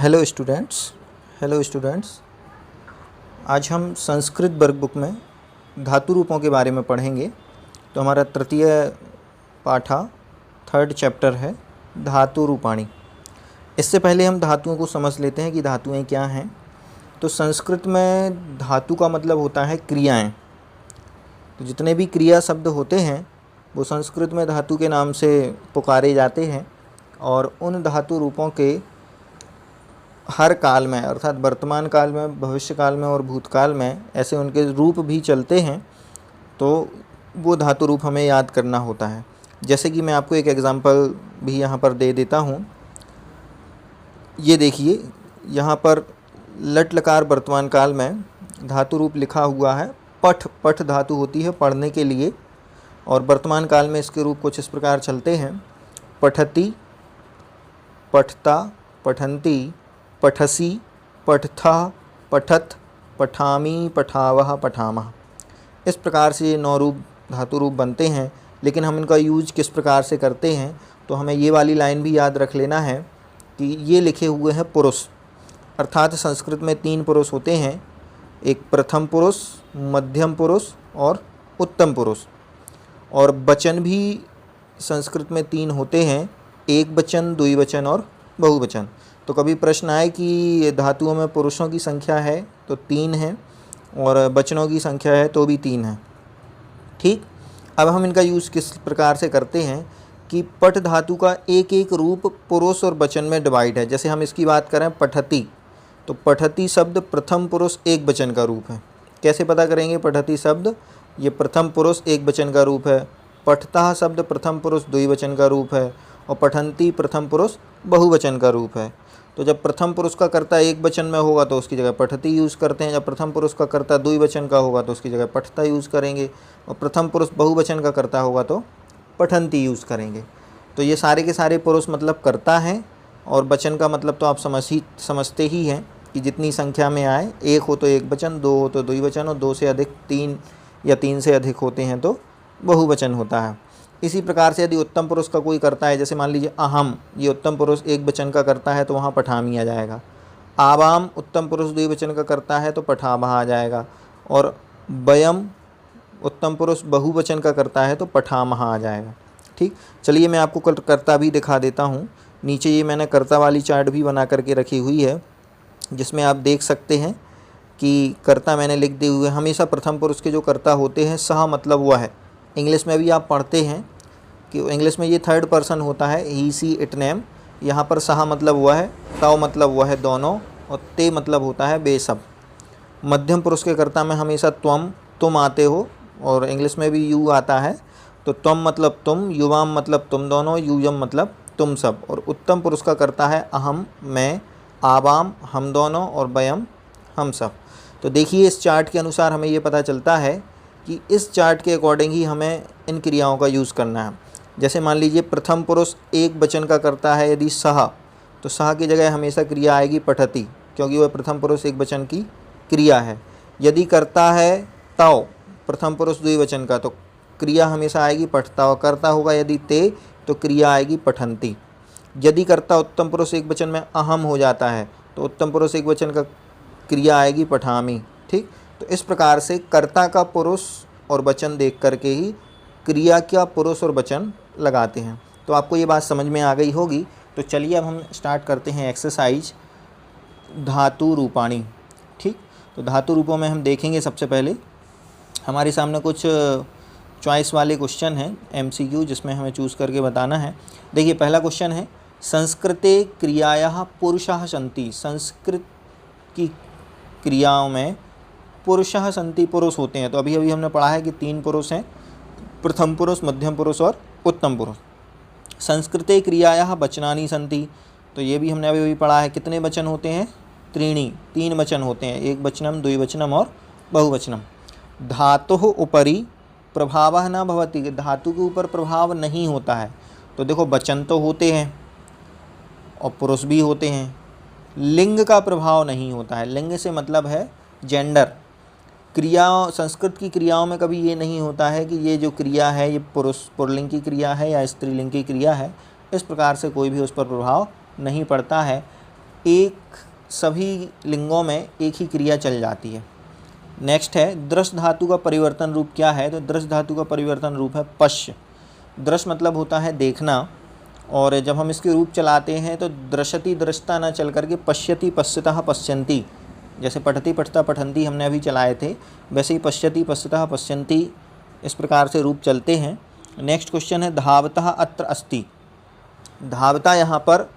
Hello students. आज हम Sanskrit work book में धातु रूपों के बारे में पढ़ेंगे। तो हमारा तृतीय पाठा 3rd चैप्टर है धातु रूपाणी। इससे पहले हम धातुओं को समझ लेते हैं कि धातुएं क्या हैं। तो संस्कृत में धातु का मतलब होता है क्रियाएं। तो जितने भी क्रिया शब्द होते हैं वो संस्कृत में धातु के नाम से पुकारे जाते हैं और उन धातु रूपों के हर काल में अर्थात वर्तमान काल में, भविष्य काल में और भूतकाल में ऐसे उनके रूप भी चलते हैं। तो वो धातु रूप हमें याद करना होता है। जैसे कि मैं आपको एक एग्जांपल भी यहाँ पर दे देता हूँ। ये देखिए, यहाँ पर लट लकार वर्तमान काल में धातु रूप लिखा हुआ है। पठ धातु होती है पढ़ने के लिए, और वर्तमान काल में इसके रूप कुछ इस प्रकार चलते हैं। पठति, पठता, पठन्ति, पठसि, पठथा, पठत, पठामि, पठावः, पठामः। इस प्रकार से ये 9 रूप धातु रूप बनते हैं। लेकिन हम इनका यूज किस प्रकार से करते हैं, तो हमें ये वाली लाइन भी याद रख लेना है कि ये लिखे हुए हैं पुरुष, अर्थात संस्कृत में 3 पुरुष होते हैं। एक प्रथम पुरुष, मध्यम पुरुष और उत्तम पुरुष। और वचन भी संस्कृत में 3 होते हैं, एक वचन, द्विवचन और बहुवचन। तो कभी प्रश्न आए कि धातुओं में पुरुषों की संख्या है तो 3 है और वचनों की संख्या है तो भी 3 है। ठीक, अब हम इनका यूज़ किस प्रकार से करते हैं कि पठ धातु का एक एक रूप पुरुष और वचन में डिवाइड है। जैसे हम इसकी बात करें पठति, तो पठति शब्द प्रथम पुरुष एक वचन का रूप है। कैसे पता करेंगे? पठति शब्द ये प्रथम पुरुष एक वचन का रूप है। पठता शब्द प्रथम पुरुष द्विवचन का रूप है और पठन्ति प्रथम पुरुष बहुवचन का रूप है। तो जब प्रथम पुरुष का कर्ता एक वचन में होगा तो उसकी जगह पठति यूज़ करते हैं। जब प्रथम पुरुष का कर्ता द्विवचन का होगा तो उसकी जगह पठता यूज़ करेंगे, और प्रथम पुरुष बहुवचन का कर्ता होगा तो पठन्ति यूज़ करेंगे। तो ये सारे के सारे पुरुष मतलब कर्ता हैं, और वचन का मतलब तो आप समझते ही हैं कि जितनी संख्या में आए, एक हो तो एक वचन, 2 हो तो द्विवचन, और 2 से अधिक 3 या 3 से अधिक होते हैं तो बहुवचन होता है। इसी प्रकार से यदि उत्तम पुरुष का कोई करता है, जैसे मान लीजिए अहम, ये उत्तम पुरुष एक वचन का करता है तो वहाँ पठामी आ जाएगा। आवाम उत्तम पुरुष द्विवचन का करता है तो पठामह आ जाएगा। और वयम उत्तम पुरुष बहुवचन का करता है तो पठामह आ जाएगा। ठीक, चलिए मैं आपको कर्ता भी दिखा देता हूँ। नीचे ये मैंने कर्ता वाली चार्ट भी बना करके रखी हुई है, जिसमें आप देख सकते हैं कि कर्ता मैंने लिख दिए हुए। हमेशा प्रथम पुरुष के जो कर्ता होते हैं सह मतलब वह है। इंग्लिश में भी आप पढ़ते हैं कि इंग्लिश में ये 3rd पर्सन होता है, ही, सी, इट, नेम। यहाँ पर सहा मतलब वह है, तव मतलब वह है दोनों, और ते मतलब होता है बे सब। मध्यम पुरुष के कर्ता में हमेशा त्वम, तुम आते हो, और इंग्लिश में भी यू आता है। तो त्वम मतलब तुम, युवाम मतलब तुम दोनों, यूयम मतलब तुम सब। और उत्तम पुरुष का कर्ता है अहम, मैं, आवाम हम दोनों, और वयम हम सब। तो देखिए, इस चार्ट के अनुसार हमें ये पता चलता है कि इस चार्ट के अकॉर्डिंग ही हमें इन क्रियाओं का यूज़ करना है। जैसे मान लीजिए प्रथम पुरुष एक वचन का करता है यदि सह, तो सह की जगह हमेशा क्रिया आएगी पठति, क्योंकि वह प्रथम पुरुष एक वचन की क्रिया है। यदि करता है तव, प्रथम पुरुष द्विवचन का, तो क्रिया हमेशा आएगी पठता। और करता होगा यदि ते, तो क्रिया आएगी पठन्ति। यदि करता उत्तम पुरुष एक वचन में अहम हो जाता है तो उत्तम पुरुष एक वचन का क्रिया आएगी पठामी। ठीक, तो इस प्रकार से कर्ता का पुरुष और वचन देख करके ही क्रिया का पुरुष और वचन लगाते हैं। तो आपको ये बात समझ में आ गई होगी। तो चलिए अब हम स्टार्ट करते हैं एक्सरसाइज धातु रूपाणी। ठीक, तो धातु रूपों में हम देखेंगे सबसे पहले हमारे सामने कुछ चॉइस वाले क्वेश्चन हैं, MCQ, जिसमें हमें चूज़ करके बताना है। देखिए, पहला क्वेश्चन है संस्कृते क्रियायाः पुरुषाः सन्ति। संस्कृत की क्रियाओं में पुरुषाः सन्ति, पुरुष होते हैं। तो अभी हमने पढ़ा है कि 3 पुरुष हैं, प्रथम पुरुष, मध्यम पुरुष और उत्तम पुरुष। संस्कृते क्रियायाः वचनानि सन्ति, तो ये भी हमने अभी पढ़ा है। कितने वचन होते हैं? त्रीणि, 3 वचन होते हैं, एक वचनम, द्विवचनम और बहुवचनम। धातुः उपरि प्रभावः न भवति, धातु के ऊपर प्रभाव नहीं होता है। तो देखो, वचन तो होते हैं और पुरुष भी होते हैं, लिंग का प्रभाव नहीं होता है। लिंग से मतलब है जेंडर। क्रियाओं, संस्कृत की क्रियाओं में कभी ये नहीं होता है कि ये जो क्रिया है ये पुल्लिंग की क्रिया है या स्त्रीलिंग की क्रिया है। इस प्रकार से कोई भी उस पर प्रभाव नहीं पड़ता है। एक सभी लिंगों में एक ही क्रिया चल जाती है। नेक्स्ट है दृश्य धातु का परिवर्तन रूप क्या है, तो दृश्य धातु का परिवर्तन रूप है पश्य। दृश्य मतलब होता है देखना, और जब हम इसके रूप चलाते हैं तो दृश्यति दृश्यता न चल करके पश्यति पश्यतः पश्यन्ति, जैसे पठति पठता पठन्ति हमने अभी चलाए थे, वैसे ही पश्यति पश्यतः पश्यन्ति इस प्रकार से रूप चलते हैं। नेक्स्ट क्वेश्चन है धावतः अत्र अस्ति। धावता यहाँ पर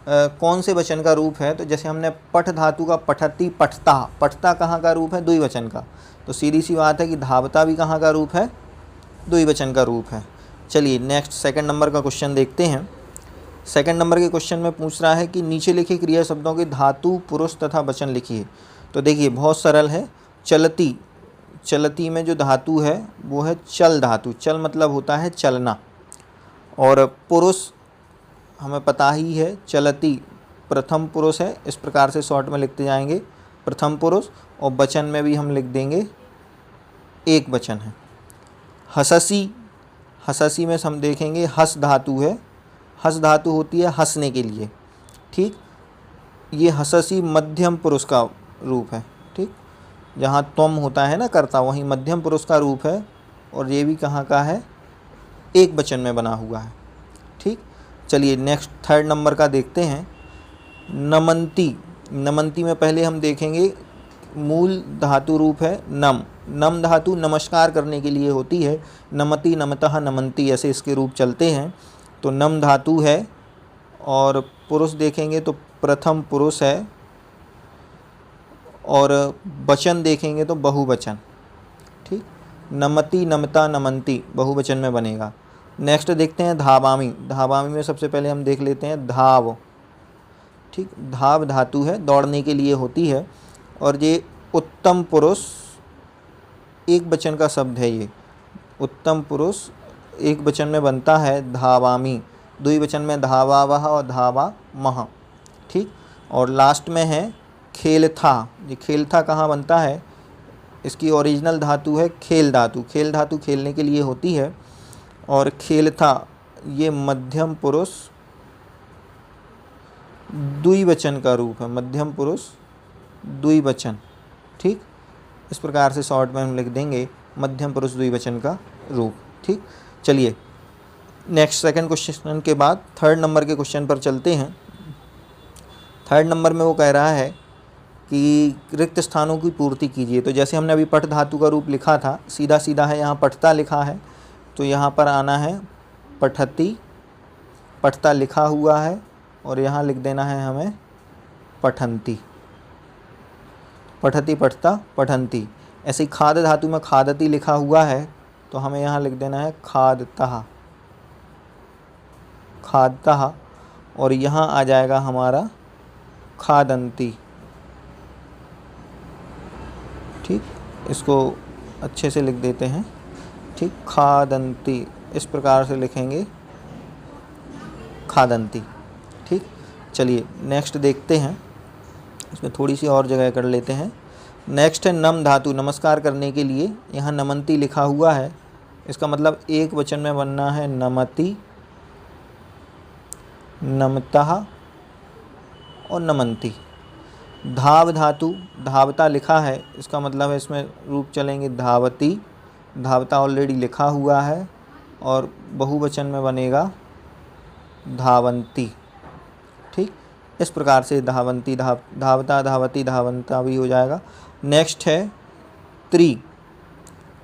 कौन से वचन का रूप है, तो जैसे हमने पठ धातु का पठति पठता, पठता कहाँ का रूप है, द्विवचन का, तो सीधी सी बात है कि धावता भी कहाँ का रूप है, द्विवचन का रूप है। चलिए नेक्स्ट सेकंड नंबर का क्वेश्चन देखते हैं। सेकंड नंबर के क्वेश्चन में पूछ रहा है कि नीचे लिखे क्रिया शब्दों के धातु पुरुष तथा वचन लिखिए। तो देखिए बहुत सरल है। चलती, चलती में जो धातु है वो है चल धातु। चल मतलब होता है चलना, और पुरुष हमें पता ही है, चलती प्रथम पुरुष है, इस प्रकार से शॉर्ट में लिखते जाएंगे प्रथम पुरुष, और वचन में भी हम लिख देंगे एक वचन है। हससी, हससी में हम देखेंगे हस धातु है, हस धातु होती है हंसने के लिए, ठीक। ये हससी मध्यम पुरुष का रूप है, ठीक। जहाँ त्वम होता है ना कर्ता, वहीं मध्यम पुरुष का रूप है, और ये भी कहाँ का है, एक वचन में बना हुआ है, ठीक। चलिए नेक्स्ट थर्ड नंबर का देखते हैं। नमंती, नमंती में पहले हम देखेंगे मूल धातु रूप है नम। नम धातु नमस्कार करने के लिए होती है, नमति नमतः नमंती ऐसे इसके रूप चलते हैं। तो नम धातु है, और पुरुष देखेंगे तो प्रथम पुरुष है, और वचन देखेंगे तो बहुवचन, ठीक। नमति नमता नमंती बहुवचन में बनेगा। नेक्स्ट देखते हैं धावामी। धावामी में सबसे पहले हम देख लेते हैं धाव, ठीक। धाव धातु है, दौड़ने के लिए होती है, और ये उत्तम पुरुष एक वचन का शब्द है। ये उत्तम पुरुष एक वचन में बनता है धावामी, द्विवचन में धावावह और धावामः, ठीक। और लास्ट में है खेलथा। ये खेलथा कहाँ बनता है, इसकी ओरिजिनल धातु है खेल धातु। खेल धातु खेलने के लिए होती है, और खेलथा ये मध्यम पुरुष द्विवचन का रूप है, मध्यम पुरुष द्विवचन, ठीक। इस प्रकार से शॉर्ट में हम लिख देंगे मध्यम पुरुष द्विवचन का रूप, ठीक। चलिए नेक्स्ट सेकंड क्वेश्चन के बाद थर्ड नंबर के क्वेश्चन पर चलते हैं। थर्ड नंबर में वो कह रहा है कि रिक्त स्थानों की पूर्ति कीजिए। तो जैसे हमने अभी पठ धातु का रूप लिखा था, सीधा सीधा है, यहाँ पठता लिखा है, तो यहाँ पर आना है पठती, पठता लिखा हुआ है, और यहाँ लिख देना है हमें पठन्ति, पठति पठता पठन्ति। ऐसे ही खाद धातु में खादति लिखा हुआ है, तो हमें यहाँ लिख देना है खादतः, खादतः, और यहाँ आ जाएगा हमारा खादन्ति, ठीक। इसको अच्छे से लिख देते हैं, ठीक। खादन्ति इस प्रकार से लिखेंगे खादन्ति, ठीक। चलिए नेक्स्ट देखते हैं, इसमें थोड़ी सी और जगह कर लेते हैं। नेक्स्ट है नम धातु, नमस्कार करने के लिए। यहाँ नमन्ति लिखा हुआ है, इसका मतलब एक वचन में बनना है नमति, नमतः और नमन्ति। धाव धातु, धावता लिखा है, इसका मतलब है इसमें रूप चलेंगे धावती, धावता ऑलरेडी लिखा हुआ है, और बहुवचन में बनेगा धावंती, ठीक। इस प्रकार से धावंती, धावता, धावती, धावंता भी हो जाएगा। नेक्स्ट है त्रि,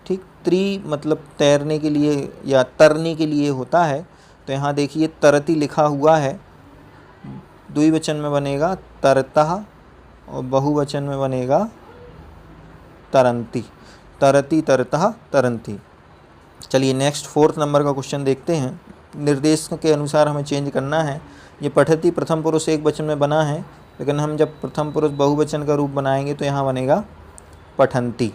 ठीक। त्रि मतलब तैरने के लिए या तरने के लिए होता है, तो यहाँ देखिए तरति लिखा हुआ है, द्विवचन में बनेगा तरतः, और बहुवचन में बनेगा तरंती, तरति तरतः तरंती। चलिए नेक्स्ट फोर्थ नंबर का क्वेश्चन देखते हैं। निर्देश के अनुसार हमें चेंज करना है। ये पठति प्रथम पुरुष एक वचन में बना है, लेकिन हम जब प्रथम पुरुष बहुवचन का रूप बनाएंगे तो यहाँ बनेगा पठन्ति।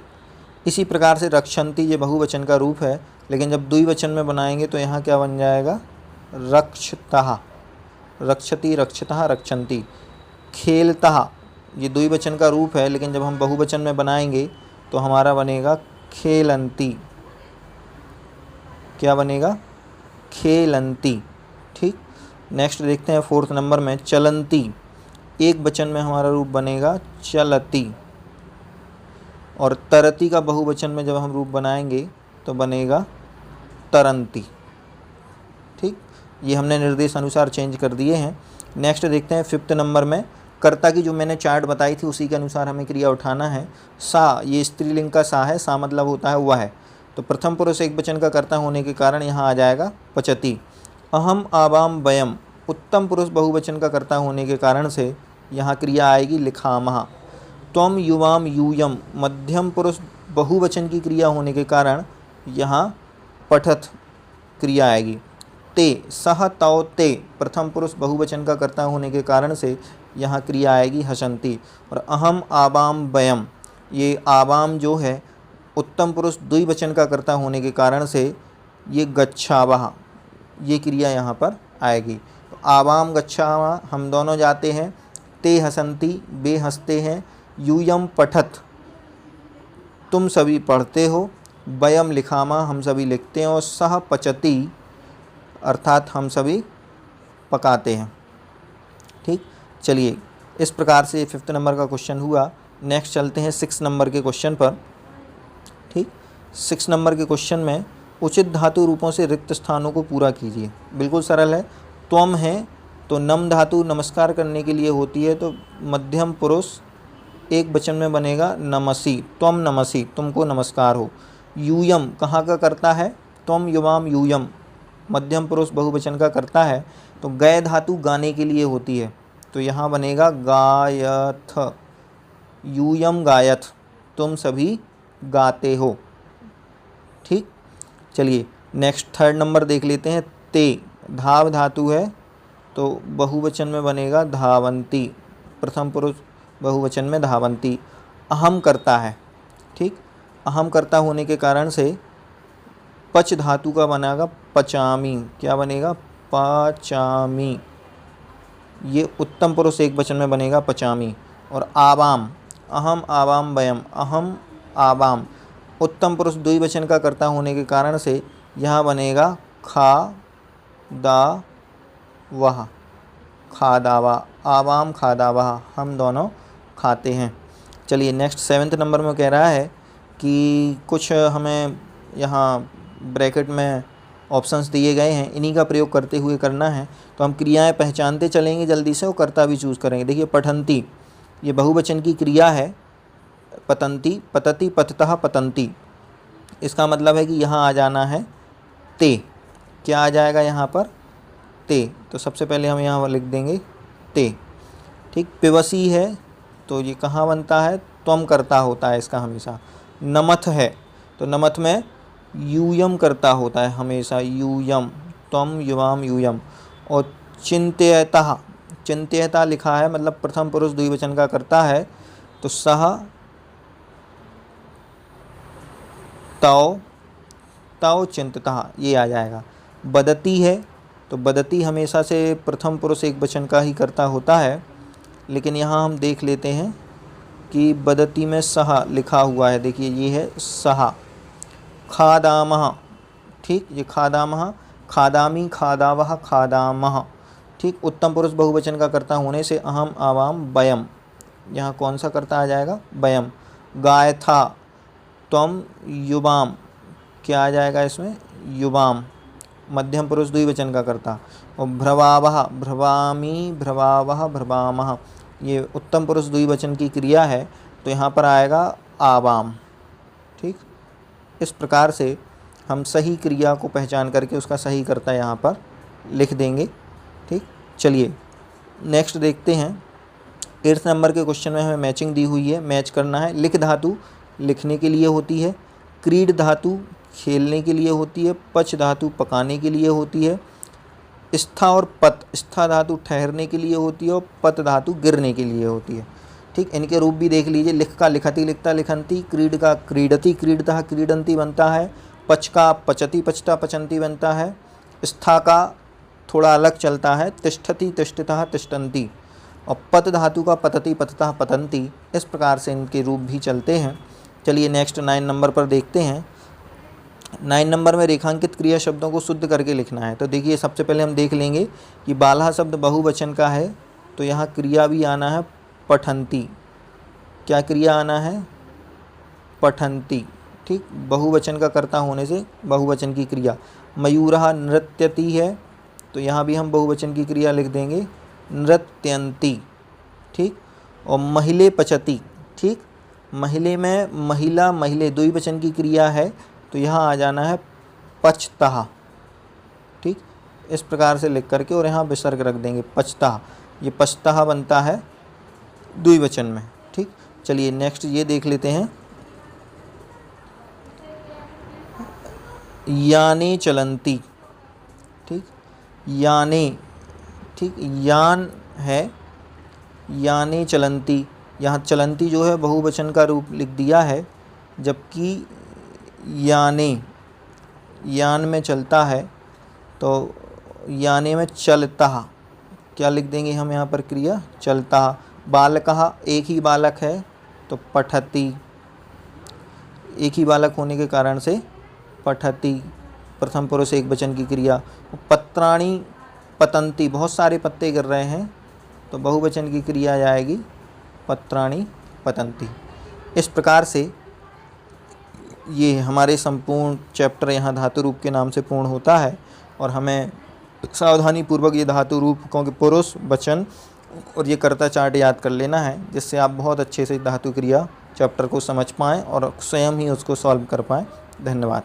इसी प्रकार से रक्षन्ति ये बहुवचन का रूप है, लेकिन जब द्विवचन में बनाएंगे तो यहाँ क्या बन जाएगा रक्षतः, रक्षति रक्षतः रक्षन्ति। खेलतः ये द्विवचन का रूप है, लेकिन जब हम बहुवचन में बनाएंगे तो हमारा बनेगा खेलन्ति, क्या बनेगा खेलन्ति, ठीक। नेक्स्ट देखते हैं फोर्थ नंबर में चलंती। एक वचन में हमारा रूप बनेगा चलती, और तरती का बहुवचन में जब हम रूप बनाएंगे तो बनेगा तरंती। ठीक, ये हमने निर्देश अनुसार चेंज कर दिए हैं। नेक्स्ट देखते हैं 5th नंबर में, कर्ता की जो मैंने चार्ट बताई थी उसी के अनुसार हमें क्रिया उठाना है। सा, ये स्त्रीलिंग का सा है, सा मतलब होता है वह है, तो प्रथम पुरुष एक वचन का कर्ता होने के कारण यहाँ आ जाएगा पचती। अहम आवाम वयम, उत्तम पुरुष बहुवचन का कर्ता होने के कारण से यहाँ क्रिया आएगी लिखामः। त्वम युवाम यूयम, मध्यम पुरुष बहुवचन की क्रिया होने के कारण यहाँ पठत क्रिया आएगी। ते, सह तौ ते, प्रथम पुरुष बहुवचन का कर्ता होने के कारण से यहाँ क्रिया आएगी हसंती। और अहम आवाम वयम, ये आवाम जो है उत्तम पुरुष द्विवचन का कर्ता होने के कारण से ये गच्छावः, ये क्रिया यहाँ पर आएगी। तो आवाम गच्छावः, हम दोनों जाते हैं। ते हसंती, वे हंसते हैं। यूयम पठत, तुम सभी पढ़ते हो। वयम लिखामा, हम सभी लिखते हैं। और सह पचती, अर्थात हम सभी पकाते हैं। ठीक, चलिए इस प्रकार से 5th नंबर का क्वेश्चन हुआ। नेक्स्ट चलते हैं 6 नंबर के क्वेश्चन पर। ठीक, 6 नंबर के क्वेश्चन में उचित धातु रूपों से रिक्त स्थानों को पूरा कीजिए। बिल्कुल सरल है। त्वम है तो नम धातु नमस्कार करने के लिए होती है, तो मध्यम पुरुष एक वचन में बनेगा नमसी, त्वम नमसी, तुमको नमस्कार हो। यूयम कहाँ का करता है? त्वम युवाम यूयम, मध्यम पुरुष बहुवचन का करता है, तो गय धातु गाने के लिए होती है, तो यहाँ बनेगा गायथ। यूयम गायथ, तुम सभी गाते हो। ठीक, चलिए नेक्स्ट 3rd नंबर देख लेते हैं। ते, धाव धातु है, तो बहुवचन में बनेगा धावंती, प्रथम पुरुष बहुवचन में धावंती। अहम करता है। ठीक, अहम करता होने के कारण से पच धातु का बनेगा पचामी। क्या बनेगा? पचामी। ये उत्तम पुरुष एक वचन में बनेगा पचामी। और आवाम, अहम आवाम वयम, अहम आवाम, उत्तम पुरुष द्विवचन का कर्ता होने के कारण से यहाँ बनेगा खा दा वह, खादावा। आवाम खादावा, हम दोनों खाते हैं। चलिए नेक्स्ट 7th नंबर में कह रहा है कि कुछ हमें यहाँ ब्रैकेट में ऑप्शंस दिए गए हैं, इन्हीं का प्रयोग करते हुए करना है। तो हम क्रियाएं पहचानते चलेंगे जल्दी से और कर्ता भी चूज़ करेंगे। देखिए पठंती, ये बहुवचन की क्रिया है। पतंती, पतति, पततः, पतंती, इसका मतलब है कि यहाँ आ जाना है ते। क्या आ जाएगा यहाँ पर? ते। तो सबसे पहले हम यहाँ लिख देंगे ते। ठीक, पिवसी है, तो ये कहाँ बनता है? त्वम करता होता है इसका हमेशा। नमथ है, तो नमथ में यूयम करता होता है हमेशा, यूयम, त्वम युवाम यूयम। और चिंत्यतः, चिंत्यता लिखा है, मतलब प्रथम पुरुष द्विवचन का करता है, तो सह तौ, तौ चिंततः, ये आ जाएगा। बदती है, तो बदती हमेशा से प्रथम पुरुष एक वचन का ही करता होता है, लेकिन यहाँ हम देख लेते हैं कि बदती में सह लिखा हुआ है। देखिए ये है सह। खादामः, ठीक, ये खादामः, खादामी, खादावः, खादामः। ठीक, उत्तम पुरुष बहुवचन का कर्ता होने से अहम आवाम वयम, यहाँ कौन सा कर्ता आ जाएगा? वयम। गायथा, त्वम युवाम, क्या आ जाएगा इसमें? युवाम, मध्यम पुरुष द्विवचन का कर्ता। और भ्रवावः, भ्रवामी, भ्रवावः, भ्रवामः, ये उत्तम पुरुष द्विवचन की क्रिया है, तो यहाँ पर आएगा आवाम। ठीक, इस प्रकार से हम सही क्रिया को पहचान करके उसका सही कर्ता यहाँ पर लिख देंगे। ठीक, चलिए नेक्स्ट देखते हैं। 8th नंबर के क्वेश्चन में हमें मैचिंग दी हुई है, मैच करना है। लिख धातु लिखने के लिए होती है, क्रीड धातु खेलने के लिए होती है, पच धातु पकाने के लिए होती है, स्था और पत, स्था धातु ठहरने के लिए होती है और पत धातु गिरने के लिए होती है। ठीक, इनके रूप भी देख लीजिए। लिख का लिखती, लिखता, लिखंती। क्रीड का क्रीडति, क्रीडतः, क्रीडंती बनता है। पच का पचति, पचता, पचंती बनता है। स्था का थोड़ा अलग चलता है, तिष्ठति, तिष्ठतः, तिष्ठन्ति। और पत धातु का पतति, पततः, पतंती। इस प्रकार से इनके रूप भी चलते हैं। चलिए नेक्स्ट 9 नंबर पर देखते हैं। 9 नंबर में रेखांकित क्रिया शब्दों को शुद्ध करके लिखना है। तो देखिए सबसे पहले हम देख लेंगे कि बालहा शब्द बहुवचन का है, तो यहाँ क्रिया भी आना है पठन्ति। क्या क्रिया आना है? पठन्ति। ठीक, बहुवचन का कर्ता होने से बहुवचन की क्रिया। मयूरः नृत्यति है, तो यहाँ भी हम बहुवचन की क्रिया लिख देंगे नृत्यन्ति। ठीक, और महिले पचति। ठीक, महिले में महिला महिले द्विवचन की क्रिया है, तो यहाँ आ जाना है पचतः। ठीक, इस प्रकार से लिख करके और यहाँ विसर्ग रख देंगे पचतः। ये पचतः बनता है द्विवचन में। ठीक, चलिए नेक्स्ट ये देख लेते हैं। याने चलन्ति। ठीक, याने, ठीक, यान है, याने चलन्ति। यहाँ चलन्ति जो है बहुवचन का रूप लिख दिया है, जबकि याने, यान में चलता है, तो याने में चलता। क्या लिख देंगे हम यहाँ पर क्रिया? चलता। बालकः, एक ही बालक है, तो पठति। एक ही बालक होने के कारण से पठति, प्रथम पुरुष एक वचन की क्रिया। पत्राणि पतन्ति, बहुत सारे पत्ते गिर रहे हैं, तो बहुवचन की क्रिया आएगी पत्राणि पतन्ति। इस प्रकार से ये हमारे संपूर्ण चैप्टर यहाँ धातु रूप के नाम से पूर्ण होता है, और हमें सावधानी पूर्वक ये धातु रूपों के पुरुष, वचन और ये कर्ता चार्ट याद कर लेना है, जिससे आप बहुत अच्छे से धातु क्रिया चैप्टर को समझ पाएँ और स्वयं ही उसको सॉल्व कर पाएँ। धन्यवाद।